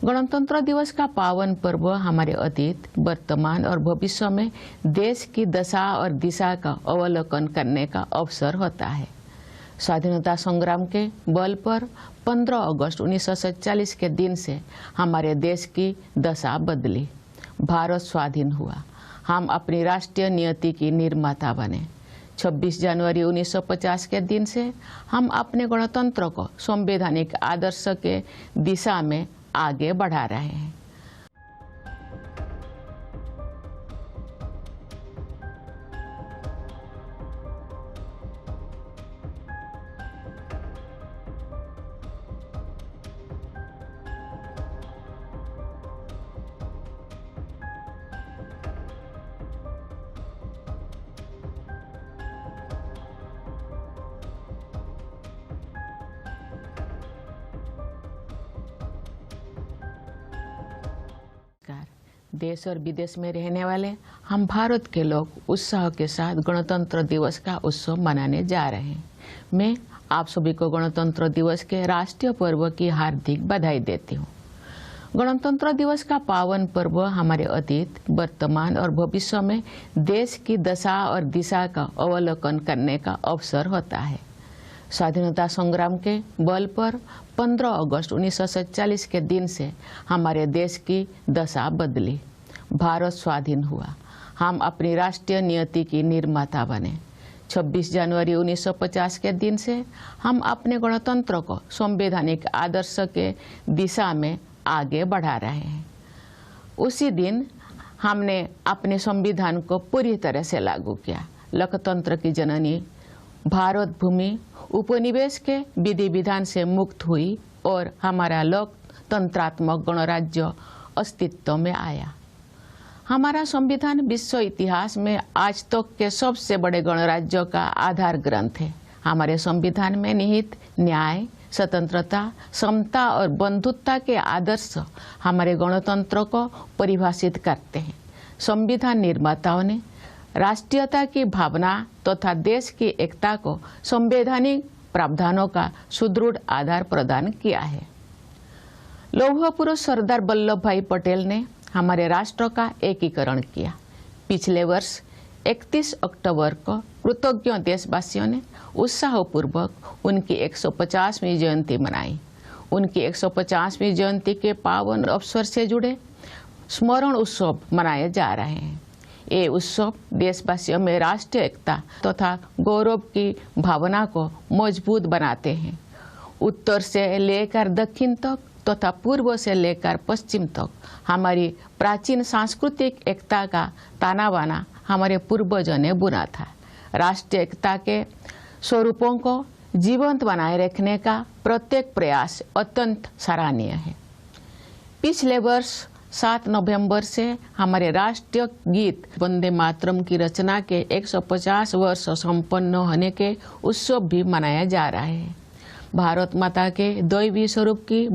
गणतंत्र दिवस का पावन पर्व हमारे अतीत, वर्तमान और भविष्य में देश की दशा और दिशा का अवलोकन करने का अवसर होता है। स्वाधीनता संग्राम के बल पर 15 अगस्त 1947 के दिन से हमारे देश की दशा बदली। भारत स्वाधीन हुआ। हम अपनी राष्ट्रीय नियति की निर्माता बने। 26 जनवरी 1950 के दिन से हम अपने गणतंत्र को संवैधानिक आदर्श के दिशा में आगे बढ़ा रहे हैं। देश और विदेश में रहने वाले हम भारत के लोग उत्साह के साथ गणतंत्र दिवस का उत्सव मनाने जा रहे हैं। मैं आप सभी को गणतंत्र दिवस के राष्ट्रीय पर्व की हार्दिक बधाई देती हूँ। गणतंत्र दिवस का पावन पर्व हमारे अतीत, वर्तमान और भविष्य में देश की दशा और दिशा का अवलोकन करने का अवसर होता है। स्वाधीनता संग्राम के बल पर 15 अगस्त 1947 के दिन से हमारे देश की दशा बदली। भारत स्वाधीन हुआ। हम अपनी राष्ट्रीय नियति की निर्माता बने। 26 जनवरी 1950 के दिन से हम अपने गणतंत्र को संवैधानिक आदर्श के दिशा में आगे बढ़ा रहे हैं। उसी दिन हमने अपने संविधान को पूरी तरह से लागू किया। लोकतंत्र की जननी भारत भूमि उपनिवेश के विधि विधान से मुक्त हुई और हमारा लोकतंत्रात्मक गणराज्य अस्तित्व में आया। हमारा संविधान विश्व इतिहास में आज तक के सबसे बड़े गणराज्यों का आधार ग्रंथ है। हमारे संविधान में निहित न्याय, स्वतंत्रता, समता और बंधुत्व के आदर्श हमारे गणतंत्र को परिभाषित करते हैं। संविधान निर्माताओं ने राष्ट्रीयता की भावना तथा देश की एकता को संवैधानिक प्रावधानों का सुदृढ़ आधार प्रदान किया है। लौह पुरुष सरदार वल्लभ भाई पटेल ने हमारे राष्ट्र का एकीकरण किया। पिछले वर्ष 31 अक्टूबर को कृतज्ञ देशवासियों ने उत्साहपूर्वक उनकी 150वीं जयंती मनाई। उनकी 150वीं जयंती के पावन अवसर से जुड़े स्मरण उत्सव मनाए जा रहे हैं। ये उत्सव देशवासियों में राष्ट्रीय एकता तथा गौरव की भावना को मजबूत बनाते हैं। उत्तर से लेकर दक्षिण तक तथा पूर्व से लेकर पश्चिम तक हमारी प्राचीन सांस्कृतिक एकता का ताना बाना हमारे पूर्वजों ने बुना था। राष्ट्रीय एकता के स्वरूपों को जीवंत बनाए रखने का प्रत्येक प्रयास अत्यंत सराहनीय है। पिछले वर्ष 7 नवंबर से हमारे राष्ट्रीय गीत वंदे मातरम की रचना के 150 वर्ष संपन्न होने के उत्सव भी मनाया जा रहा है। भारत माता के दैवी स्वरूप की